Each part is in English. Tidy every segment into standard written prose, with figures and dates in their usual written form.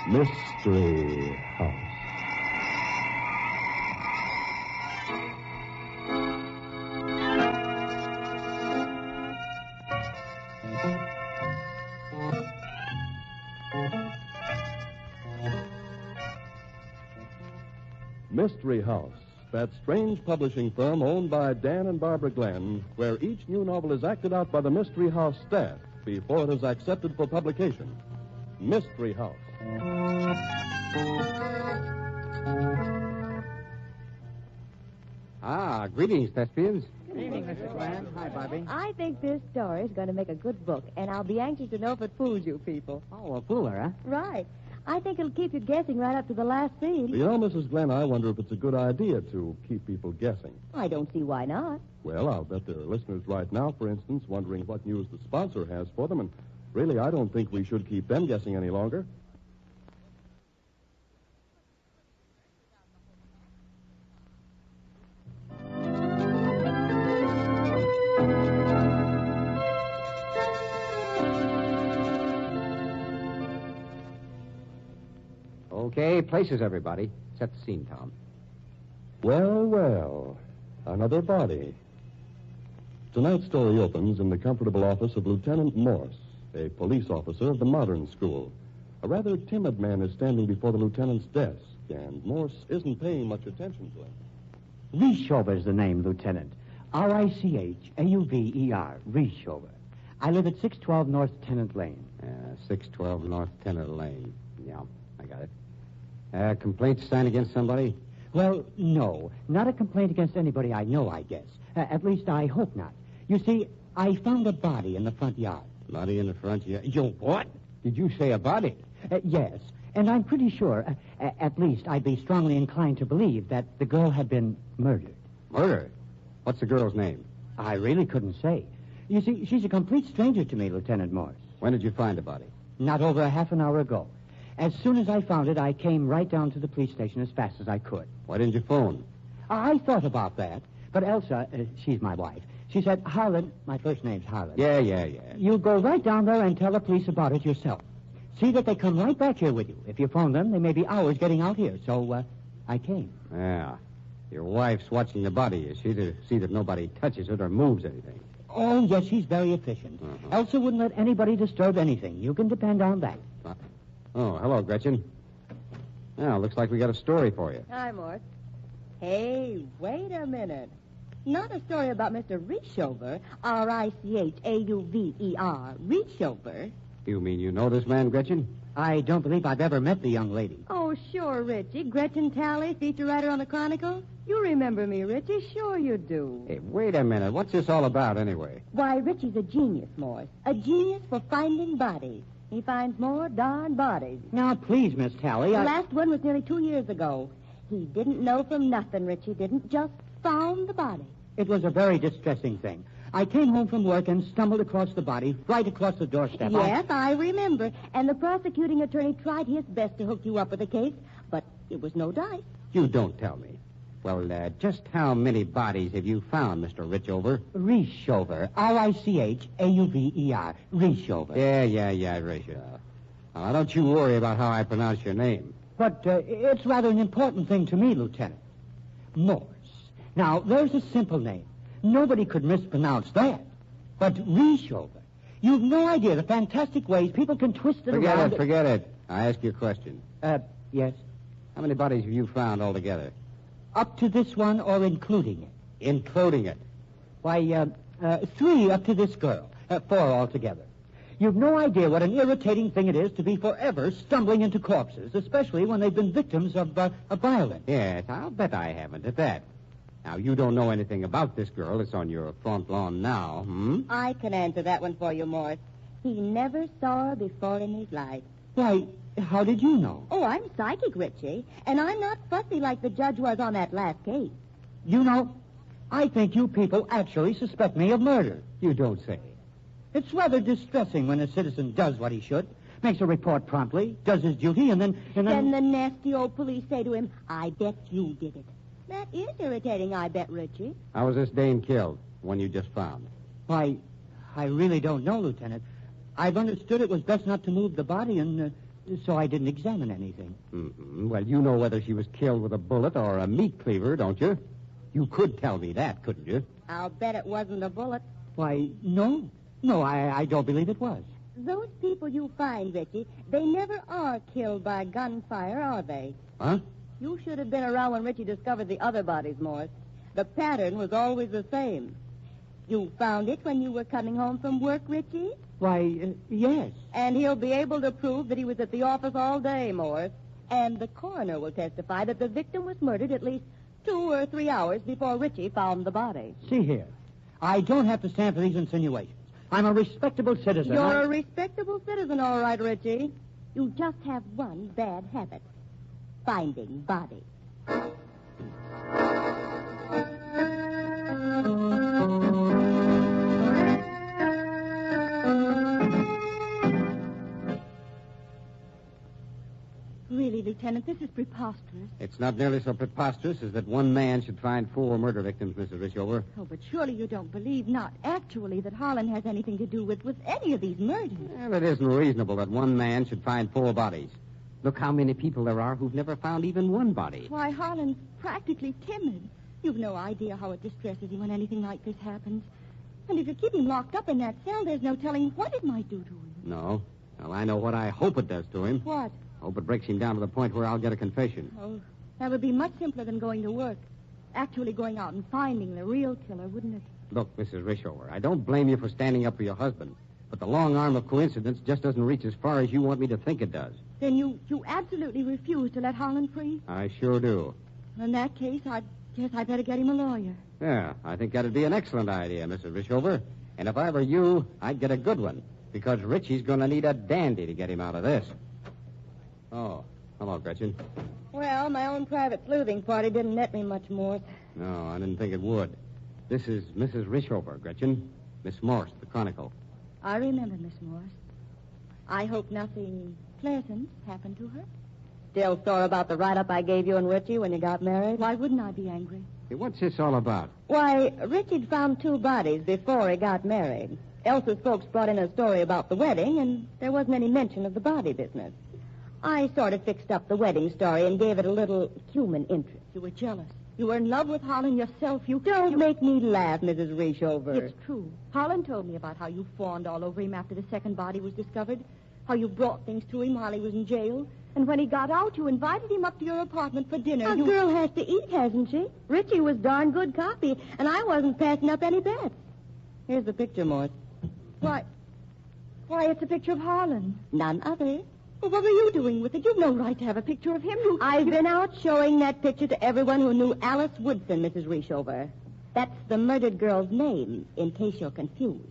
Mystery House. Mystery House, that strange publishing firm owned by Dan and Barbara Glenn, where each new novel is acted out by the Mystery House staff before it is accepted for publication. Mystery House. Greetings, thespians. Good evening, Mrs. Glenn. Hi, Bobby. I think this story is going to make a good book, and I'll be anxious to know if it fools you people. Oh, a fooler, huh? Right. I think it'll keep you guessing right up to the last scene. You know, Mrs. Glenn, I wonder if it's a good idea to keep people guessing. I don't see why not. Well, I'll bet there are listeners right now, for instance, wondering what news the sponsor has for them, and really, I don't think we should keep them guessing any longer. Okay, places, everybody. Set the scene, Tom. Well, another body. Tonight's story opens in the comfortable office of Lieutenant Morse, a police officer of the modern school. A rather timid man is standing before the lieutenant's desk, and Morse isn't paying much attention to him. Richover's the name, Lieutenant. Richauver. Richover. I live at 612 North Tennant Lane. 612 North Tennant Lane. Yeah, I got it. Complaint signed against somebody? Well, no. Not a complaint against anybody I know, I guess. At least I hope not. You see, I found a body in the front yard. Body in the front yard? You what? Did you say a body? Yes. And I'm pretty sure, at least I'd be strongly inclined to believe, that the girl had been murdered. Murdered? What's the girl's name? I really couldn't say. You see, she's a complete stranger to me, Lieutenant Morse. When did you find the body? Not over a half an hour ago. As soon as I found it, I came right down to the police station as fast as I could. Why didn't you phone? I thought about that, but Elsa, she's my wife, she said, Harlan, my first name's Harlan. Yeah. You go right down there and tell the police about it yourself. See that they come right back here with you. If you phone them, they may be hours getting out here, so I came. Yeah. Your wife's watching the body, is she, to see that nobody touches it or moves anything? Oh, yes, she's very efficient. Uh-huh. Elsa wouldn't let anybody disturb anything. You can depend on that. Oh, hello, Gretchen. Now, looks like we got a story for you. Hi, Morse. Hey, wait a minute. Not a story about Mr. Richover, Richauver, Richover. You mean you know this man, Gretchen? I don't believe I've ever met the young lady. Oh, sure, Richie. Gretchen Talley, feature writer on the Chronicle. You remember me, Richie. Sure you do. Hey, wait a minute. What's this all about, anyway? Why, Richie's a genius, Morse. A genius for finding bodies. He finds more darn bodies. Now, please, Miss Talley, The last one was nearly 2 years ago. He didn't know from nothing, Richie didn't. Just found the body. It was a very distressing thing. I came home from work and stumbled across the body right across the doorstep. Yes, I remember. And the prosecuting attorney tried his best to hook you up with the case, but it was no dice. You don't tell me. Well, just how many bodies have you found, Mr. Richover? Richover. Richauver. Richover. Yeah, Richover. Now, don't you worry about how I pronounce your name. But it's rather an important thing to me, Lieutenant. Morse. Now, there's a simple name. Nobody could mispronounce that. But Richover. You've no idea the fantastic ways people can twist it around. Forget it. I ask you a question. Yes? How many bodies have you found altogether? Up to this one or including it? Including it. Why, 3 up to this girl. 4 altogether. You've no idea what an irritating thing it is to be forever stumbling into corpses, especially when they've been victims of violence. Yes, I'll bet I haven't at that. Now, you don't know anything about this girl that's on your front lawn now, I can answer that one for you, Morse. He never saw her before in his life. Why, how did you know? Oh, I'm psychic, Richie, and I'm not fussy like the judge was on that last case. You know, I think you people actually suspect me of murder. You don't say. It's rather distressing when a citizen does what he should, makes a report promptly, does his duty, and then... Then the nasty old police say to him, I bet you did it. That is irritating, I bet, Richie. How was this dame killed, one you just found? Why, I really don't know, Lieutenant. I've understood it was best not to move the body, and, so I didn't examine anything. Mm-hmm. Well, you know whether she was killed with a bullet or a meat cleaver, don't you? You could tell me that, couldn't you? I'll bet it wasn't a bullet. Why, no. No, I don't believe it was. Those people you find, Richie, they never are killed by gunfire, are they? Huh? You should have been around when Richie discovered the other bodies, Morse. The pattern was always the same. You found it when you were coming home from work, Richie? Why, yes. And he'll be able to prove that he was at the office all day, Morse. And the coroner will testify that the victim was murdered at least 2 or 3 hours before Richie found the body. See here. I don't have to stand for these insinuations. I'm a respectable citizen. You're a respectable citizen, all right, Richie. You just have one bad habit. Finding bodies. Really, Lieutenant, this is preposterous. It's not nearly so preposterous as that one man should find 4 murder victims, Mrs. Rishover. Oh, but surely you don't believe, not actually, that Holland has anything to do with any of these murders. Well, it isn't reasonable that one man should find 4 bodies. Look how many people there are who've never found even one body. Why, Holland's practically timid. You've no idea how it distresses him when anything like this happens. And if you keep him locked up in that cell, there's no telling what it might do to him. No. Well, I know what I hope it does to him. What? I hope it breaks him down to the point where I'll get a confession. Oh, that would be much simpler than going to work. Actually going out and finding the real killer, wouldn't it? Look, Mrs. Rishover, I don't blame you for standing up for your husband. But the long arm of coincidence just doesn't reach as far as you want me to think it does. Then you absolutely refuse to let Holland free? I sure do. In that case, I guess I better get him a lawyer. Yeah, I think that'd be an excellent idea, Mrs. Rishover. And if I were you, I'd get a good one. Because Richie's going to need a dandy to get him out of this. Oh, hello, Gretchen. Well, my own private sleuthing party didn't net me much more. No, I didn't think it would. This is Mrs. Rishover, Gretchen. Miss Morse, the Chronicle. I remember Miss Morse. I hope nothing pleasant happened to her. Still sore about the write-up I gave you and Richie when you got married? Why wouldn't I be angry? Hey, what's this all about? Why, Richie'd found 2 bodies before he got married. Elsa's folks brought in a story about the wedding, and there wasn't any mention of the body business. I sort of fixed up the wedding story and gave it a little human interest. You were jealous. You were in love with Holland yourself. Don't make me laugh, Mrs. Rishover. It's true. Holland told me about how you fawned all over him after the second body was discovered, how you brought things to him while he was in jail, and when he got out, you invited him up to your apartment for dinner. A girl has to eat, hasn't she? Richie was darn good copy, and I wasn't passing up any bets. Here's the picture, Morse. Why, it's a picture of Holland. None other. Well, what were you doing with it? You've no right to have a picture of him. I've been out showing that picture to everyone who knew Alice Woodson, Mrs. Rishover. That's the murdered girl's name, in case you're confused.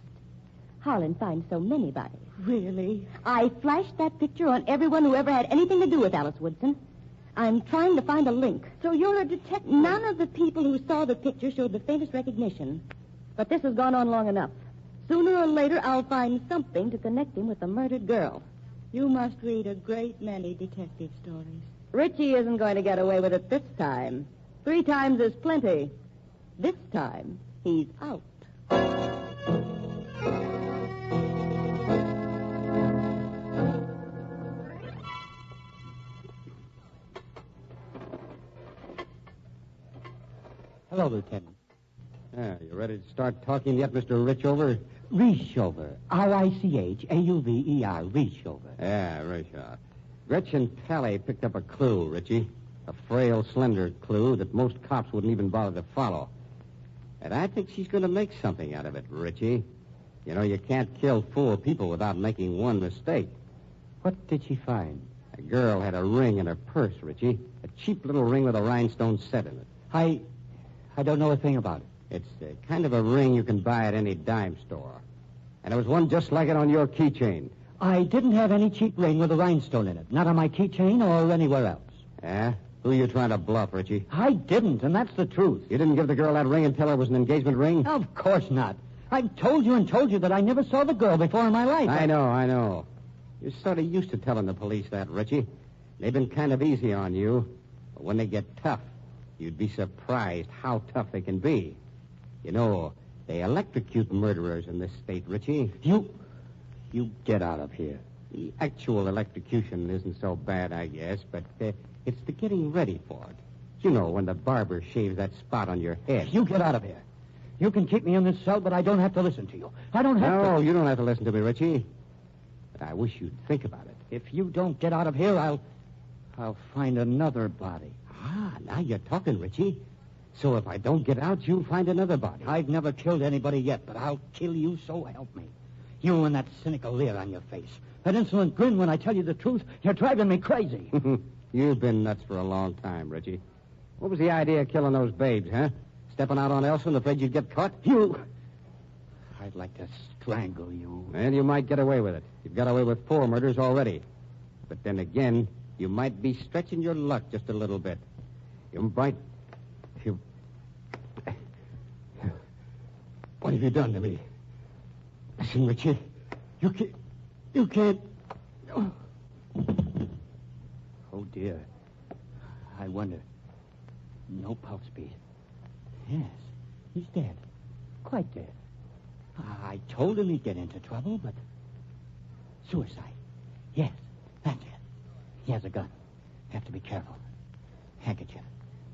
Holland finds so many bodies. Really? I flashed that picture on everyone who ever had anything to do with Alice Woodson. I'm trying to find a link. So you're a detective? None of the people who saw the picture showed the faintest recognition. But this has gone on long enough. Sooner or later, I'll find something to connect him with the murdered girl. You must read a great many detective stories. Richie isn't going to get away with it this time. 3 times is plenty. This time, he's out. Hello, Lieutenant. You ready to start talking yet, Mr. Rishover? Rishover. Richauver. Rishover. Yeah, Rishover. Gretchen Talley picked up a clue, Richie. A frail, slender clue that most cops wouldn't even bother to follow. And I think she's going to make something out of it, Richie. You know, you can't kill 4 people without making one mistake. What did she find? A girl had a ring in her purse, Richie. A cheap little ring with a rhinestone set in it. I don't know a thing about it. It's the kind of a ring you can buy at any dime store. And there was one just like it on your keychain. I didn't have any cheap ring with a rhinestone in it. Not on my keychain or anywhere else. Yeah? Who are you trying to bluff, Richie? I didn't, and that's the truth. You didn't give the girl that ring and tell her it was an engagement ring? Of course not. I've told you that I never saw the girl before in my life. I know. You're sort of used to telling the police that, Richie. They've been kind of easy on you. But when they get tough, you'd be surprised how tough they can be. You know, they electrocute murderers in this state, Richie. You get out of here. The actual electrocution isn't so bad, I guess, but it's the getting ready for it. You know, when the barber shaves that spot on your head. You get out of here. You can keep me in this cell, but I don't have to listen to you. I don't have to. No, you don't have to listen to me, Richie. But I wish you'd think about it. If you don't get out of here, I'll find another body. Ah, now you're talking, Richie. So if I don't get out, you'll find another body. I've never killed anybody yet, but I'll kill you, so help me. You and that cynical leer on your face. That insolent grin when I tell you the truth. You're driving me crazy. You've been nuts for a long time, Richie. What was the idea of killing those babes, huh? Stepping out on Elsa and afraid you'd get caught? I'd like to strangle you. And you might get away with it. You've got away with 4 murders already. But then again, you might be stretching your luck just a little bit. You might... What have you done to me? Listen, Richie. You can't... Oh, dear. I wonder. No pulse beat. Yes, he's dead. Quite dead. I told him he'd get into trouble, but... Suicide. Yes, that's it. He has a gun. Have to be careful. Handkerchief.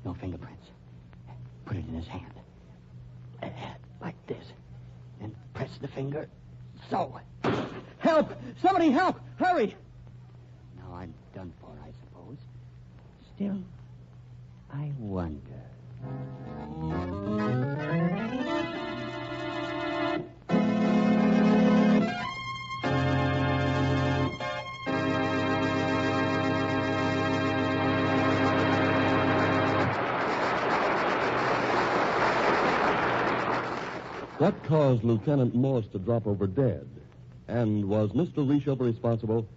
No fingerprints. Put it in his hand. Like this. And press the finger. So. Help! Somebody help! Hurry! Now I'm done for, I suppose. Still, I wonder. What caused Lieutenant Morse to drop over dead? And was Mr. Reshover responsible?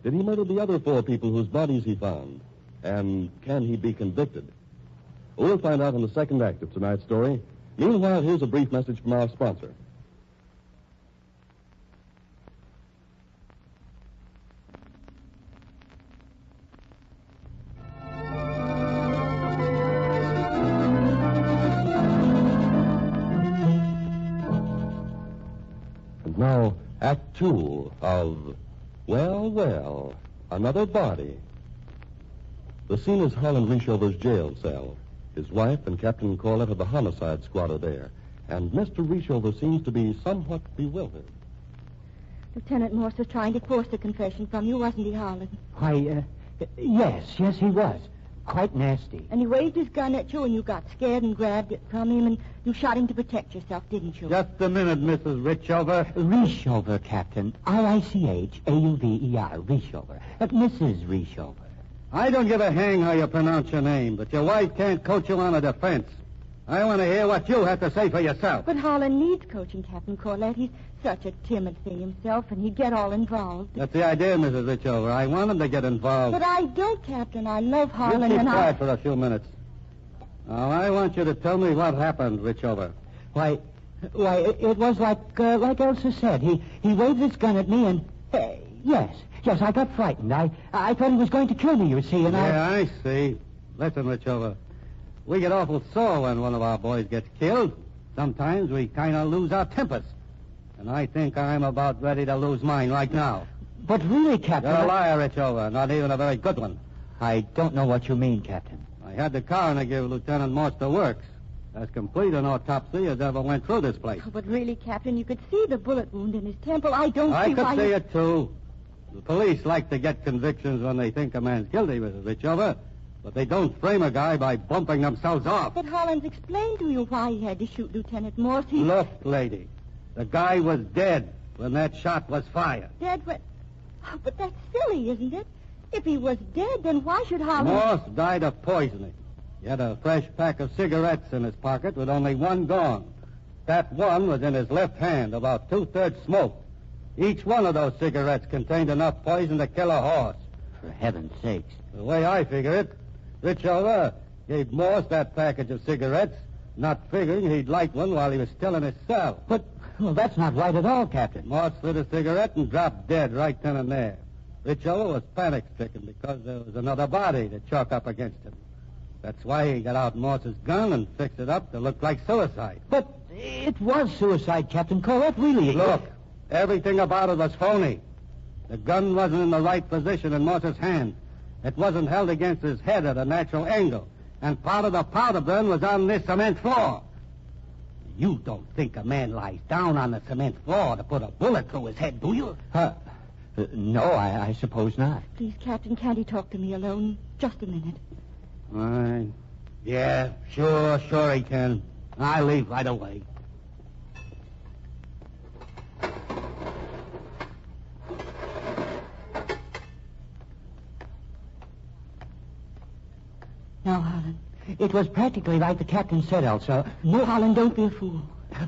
Did he murder the other 4 people whose bodies he found? And can he be convicted? We'll find out in the second act of tonight's story. Meanwhile, here's a brief message from our sponsor. And now, Act 2 of Well, Another Body. The scene is Harlan Reshover's jail cell. His wife and Captain Corlett of the homicide squad are there, and Mr. Reshover seems to be somewhat bewildered. Lieutenant Morse was trying to force a confession from you, wasn't he, Harlan? Why, yes, he was. Quite nasty. And he waved his gun at you, and you got scared and grabbed it from him, and you shot him to protect yourself, didn't you? Just a minute, Mrs. Richover. Reshover, Captain. Richauver. Reshover. Mrs. Reshover. I don't give a hang how you pronounce your name, but your wife can't coach you on a defense. I want to hear what you have to say for yourself. But Harlan needs coaching, Captain Corlett. He's such a timid thing himself, and he'd get all involved. That's the idea, Mrs. Richover. I want him to get involved. But I don't, Captain. I love Harlan, You keep and quiet for a few minutes. Now, I want you to tell me what happened, Richover. Why, it was like Elsa said. He waved his gun at me, and... Yes, I got frightened. I thought he was going to kill me, you see, and I see. Listen, Richover. We get awful sore when one of our boys gets killed. Sometimes we kind of lose our tempers. And I think I'm about ready to lose mine right now. But really, Captain... You're a liar, Richover. Not even a very good one. I don't know what you mean, Captain. I had the coroner give Lieutenant Morse the works. As complete an autopsy as ever went through this place. Oh, but really, Captain, you could see the bullet wound in his temple. I don't see why... I could see it, too. The police like to get convictions when they think a man's guilty, Mrs. Richover. But they don't frame a guy by bumping themselves off. But Holland's explained to you why he had to shoot Lieutenant Morse. Look, lady, the guy was dead when that shot was fired. Dead when... Oh, but that's silly, isn't it? If he was dead, then why should Holland... Morse died of poisoning. He had a fresh pack of cigarettes in his pocket with only one gone. That one was in his left hand, about 2/3 smoked. Each one of those cigarettes contained enough poison to kill a horse. For heaven's sakes. The way I figure it, Richover gave Morse that package of cigarettes, not figuring he'd light one while he was still in his cell. But, well, that's not right at all, Captain. Morse lit a cigarette and dropped dead right then and there. Richover was panic-stricken because there was another body to chalk up against him. That's why he got out Morse's gun and fixed it up to look like suicide. But it was suicide, Captain Corlett, really. Look, everything about it was phony. The gun wasn't in the right position in Morse's hand. It wasn't held against his head at a natural angle. And part of the powder burn was on this cement floor. You don't think a man lies down on the cement floor to put a bullet through his head, do you? No, I suppose not. Please, Captain, can't he talk to me alone? Just a minute. Yeah, sure he can. I'll leave right away. Now, Harlan, it was practically like the captain said, Elsa. No, Harlan, don't be a fool.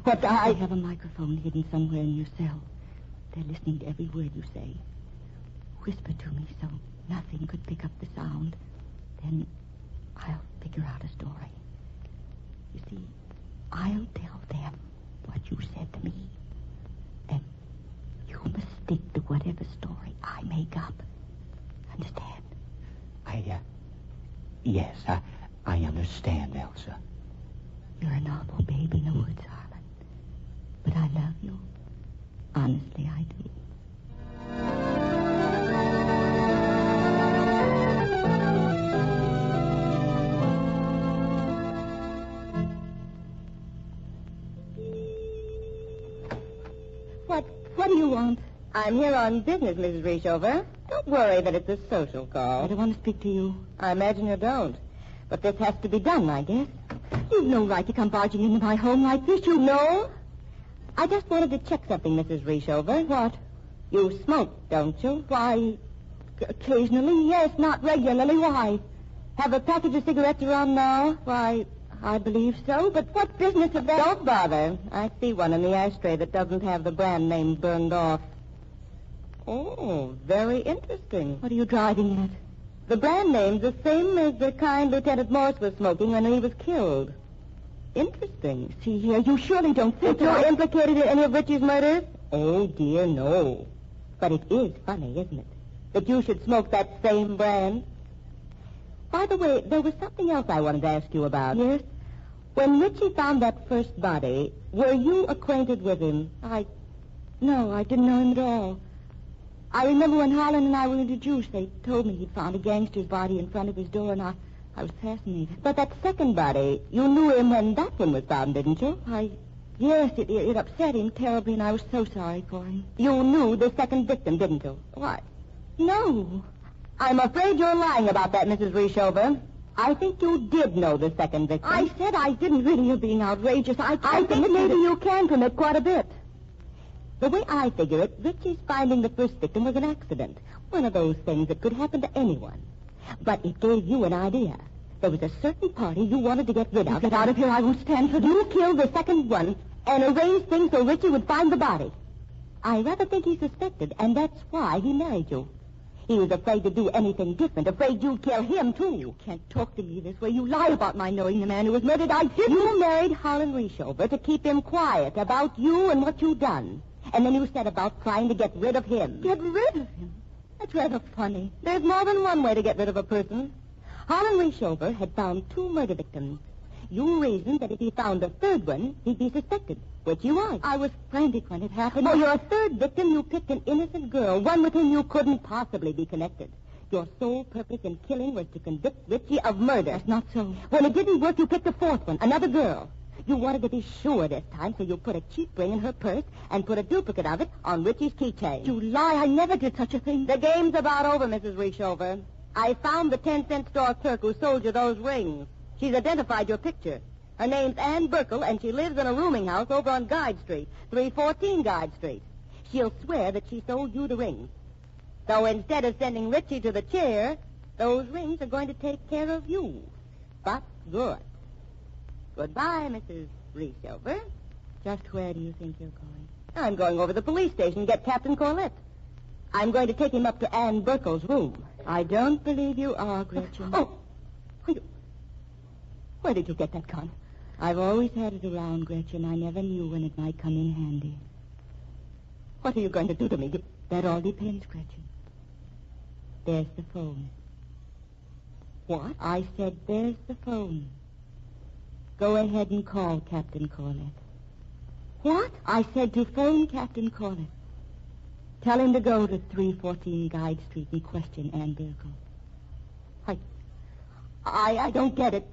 But I have a microphone hidden somewhere in your cell. They're listening to every word you say. Whisper to me so nothing could pick up the sound. Then I'll figure out a story. You see, I'll tell them what you said to me. And you must stick to whatever story I make up. Understand? Yes, I understand, Elsa. You're an awful babe in the woods, Harlan. But I love you. Honestly, I do. What do you want? I'm here on business, Mrs. Reeshover. Don't worry that it's a social call. I don't want to speak to you. I imagine you don't. But this has to be done, I guess. You've no right to come barging into my home like this, you know. I just wanted to check something, Mrs. Reeshover. What? You smoke, don't you? Why, occasionally, yes, not regularly. Why? Have a package of cigarettes around now? Why, I believe so, but what business of that? Don't bother. I see one in the ashtray that doesn't have the brand name burned off. Oh, very interesting. What are you driving at? The brand name's the same as the kind Lieutenant Morse was smoking when he was killed. Interesting. See here, you surely don't think you're implicated in any of Richie's murders? Oh, dear, no. But it is funny, isn't it? That you should smoke that same brand. By the way, there was something else I wanted to ask you about. Yes? When Richie found that first body, were you acquainted with him? No, I didn't know him at all. I remember when Harlan and I were introduced, they told me he'd found a gangster's body in front of his door, and I was fascinated. But that second body, you knew him when that one was found, didn't you? Yes, it upset him terribly, and I was so sorry for him. You knew the second victim, didn't you? What? No. I'm afraid you're lying about that, Mrs. Reeshover. I think you did know the second victim. I said I didn't really. You're being outrageous. I think maybe you can commit quite a bit. The way I figure it, Richie's finding the first victim was an accident. One of those things that could happen to anyone. But it gave you an idea. There was a certain party you wanted to get rid of. Get out of here. I won't stand for this. You killed the second one and arranged things so Richie would find the body. I rather think he suspected, and that's why he married you. He was afraid to do anything different, afraid you'd kill him, too. You can't talk to me this way. You lie about my knowing the man who was murdered. I didn't. You married Harlan Reeshover to keep him quiet about you and what you'd done. And then you set about trying to get rid of him. Get rid of him? That's rather funny. There's more than one way to get rid of a person. Harlan Reeshover had found 2 murder victims. You reasoned that if he found a third one, he'd be suspected, which he was. I was frantic when it happened. For your third victim, you picked an innocent girl, one with whom you couldn't possibly be connected. Your sole purpose in killing was to convict Richie of murder. That's not so. When it didn't work, you picked a fourth one, another girl. You wanted to be sure this time, so you put a cheap ring in her purse and put a duplicate of it on Richie's keychain. You lie. I never did such a thing. The game's about over, Mrs. Reeshover. I found the 10-cent store clerk who sold you those rings. She's identified your picture. Her name's Ann Burkle, and she lives in a rooming house over on Guide Street, 314 Guide Street. She'll swear that she sold you the rings. So instead of sending Richie to the chair, those rings are going to take care of you. But good. Goodbye, Mrs. Reeshover. Just where do you think you're going? I'm going over to the police station to get Captain Corlett. I'm going to take him up to Ann Burkle's room. I don't believe you are, Gretchen. Where did you get that gun? I've always had it around, Gretchen. I never knew when it might come in handy. What are you going to do to me? That all depends, Gretchen. There's the phone. What? I said there's the phone. Go ahead and call Captain Corlett. What? I said to phone Captain Corlett. Tell him to go to 314 Guide Street and question Ann Burkle. I don't get it.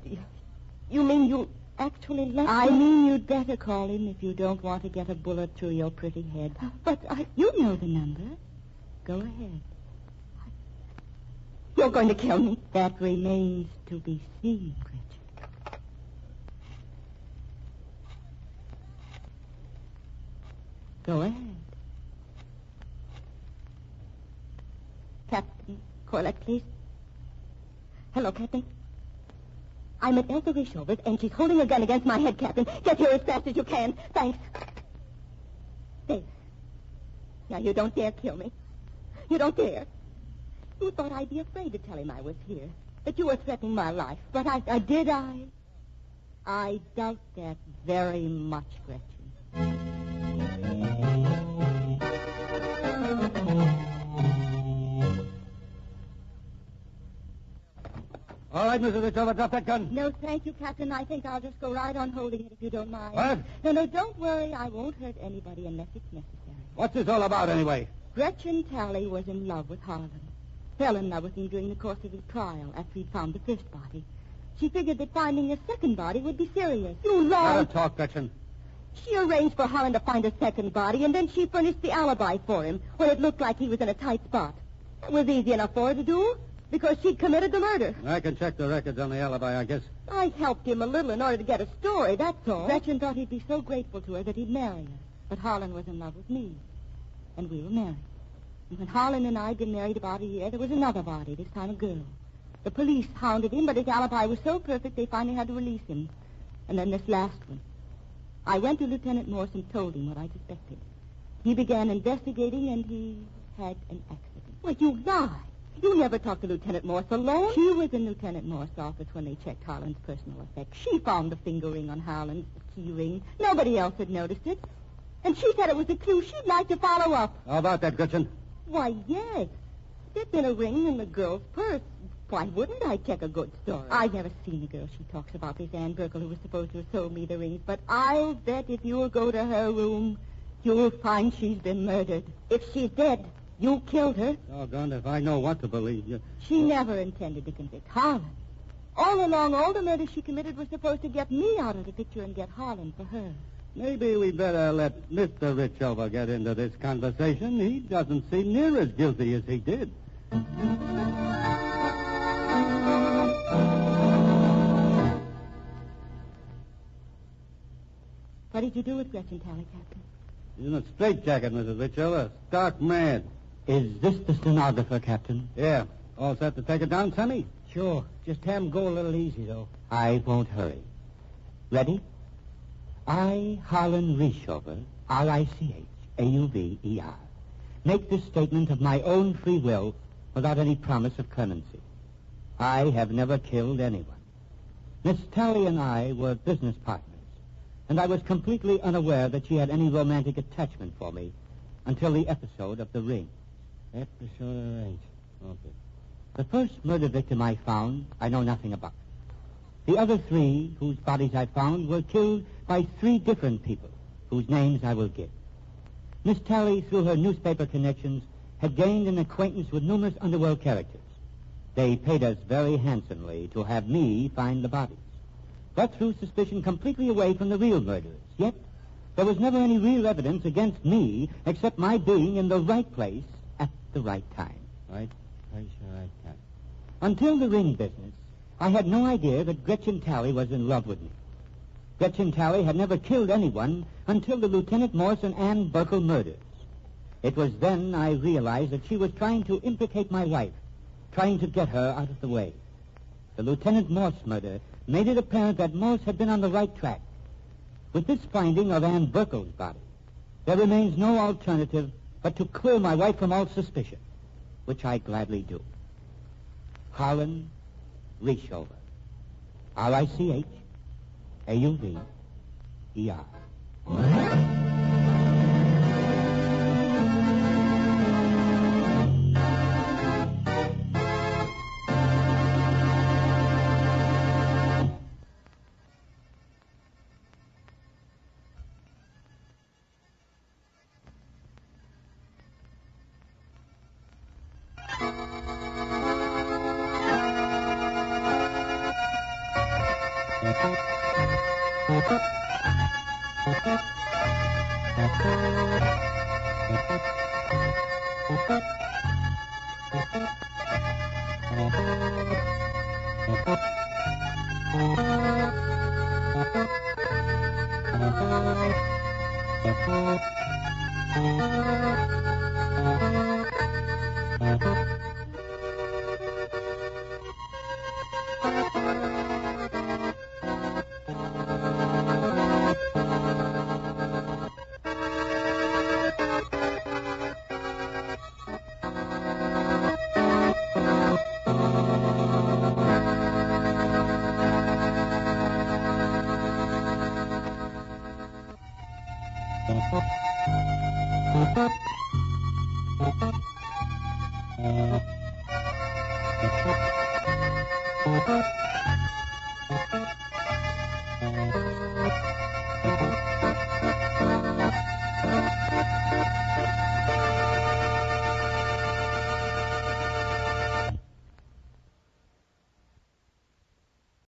You mean you actually left him? I mean you'd better call him if you don't want to get a bullet through your pretty head. But you know the number. Go ahead. You're going to kill me? That remains to be seen, Gretchen. Go ahead. Captain Corlett, please. Hello, Captain. I'm at Elsa Rishover's, and she's holding a gun against my head, Captain. Get here as fast as you can. Thanks. There. Now, you don't dare kill me. You don't dare. You thought I'd be afraid to tell him I was here, that you were threatening my life. But I did. I doubt that very much, Gretchen. All right, Mrs. Richover, drop that gun. No, thank you, Captain. I think I'll just go right on holding it if you don't mind. What? No, don't worry. I won't hurt anybody unless it's necessary. What's this all about, anyway? Gretchen Talley was in love with Harlan. Fell in love with him during the course of his trial after he'd found the first body. She figured that finding a second body would be serious. You Out lied. of talk, Gretchen. She arranged for Harlan to find a second body, and then she furnished the alibi for him when it looked like he was in a tight spot. It was easy enough for her to do, because she'd committed the murder. I can check the records on the alibi, I guess. I helped him a little in order to get a story, that's all. Gretchen thought he'd be so grateful to her that he'd marry her. But Harlan was in love with me, and we were married. And when Harlan and I had been married about a year, there was another body, this time a girl. The police hounded him, but his alibi was so perfect they finally had to release him. And then this last one. I went to Lieutenant Morse and told him what I suspected. He began investigating, and he had an accident. Well, you lie. You never talked to Lieutenant Morse alone. She was in Lieutenant Morse's office when they checked Harlan's personal effects. She found the finger ring on Harlan's key ring. Nobody else had noticed it. And she said it was a clue she'd like to follow up. How about that, Gretchen? Why, yes. There's been a ring in the girl's purse. Why wouldn't I check a good story? I've never seen the girl she talks about, this Ann Burkle, who was supposed to have sold me the rings. But I'll bet if you'll go to her room, you'll find she's been murdered. If she's dead, you killed her. Doggone if I know what to believe. She never intended to convict Harlan. All along, all the murders she committed were supposed to get me out of the picture and get Harlan for her. Maybe we better let Mr. Richover get into this conversation. He doesn't seem near as guilty as he did. What did you do with Gretchen Talley, Captain? He's in a straitjacket, Mrs. Richover. Stark mad. Is this the stenographer, Captain? Yeah. All set to take it down, Sonny? Sure. Just have him go a little easy, though. I won't hurry. Ready? I, Harlan Rishover, R-I-C-H-A-U-V-E-R, make this statement of my own free will without any promise of clemency. I have never killed anyone. Miss Talley and I were business partners, and I was completely unaware that she had any romantic attachment for me until the episode of the ring. Episode of the ring. Okay. The first murder victim I found, I know nothing about. The other three whose bodies I found were killed by three different people, whose names I will give. Miss Talley, through her newspaper connections, had gained an acquaintance with numerous underworld characters. They paid us very handsomely to have me find the bodies, but threw suspicion completely away from the real murderers. Yet, there was never any real evidence against me except my being in the right place at the right time. Right place, right time. Until the ring business, I had no idea that Gretchen Talley was in love with me. Gretchen Talley had never killed anyone until the Lieutenant Morse and Ann Burkle murders. It was then I realized that she was trying to implicate my wife, trying to get her out of the way. The Lieutenant Morse murder made it apparent that Morse had been on the right track. With this finding of Ann Burkle's body, there remains no alternative but to clear my wife from all suspicion, which I gladly do. Harlan Rishover, R-I-C-H-A-U-V-E-R.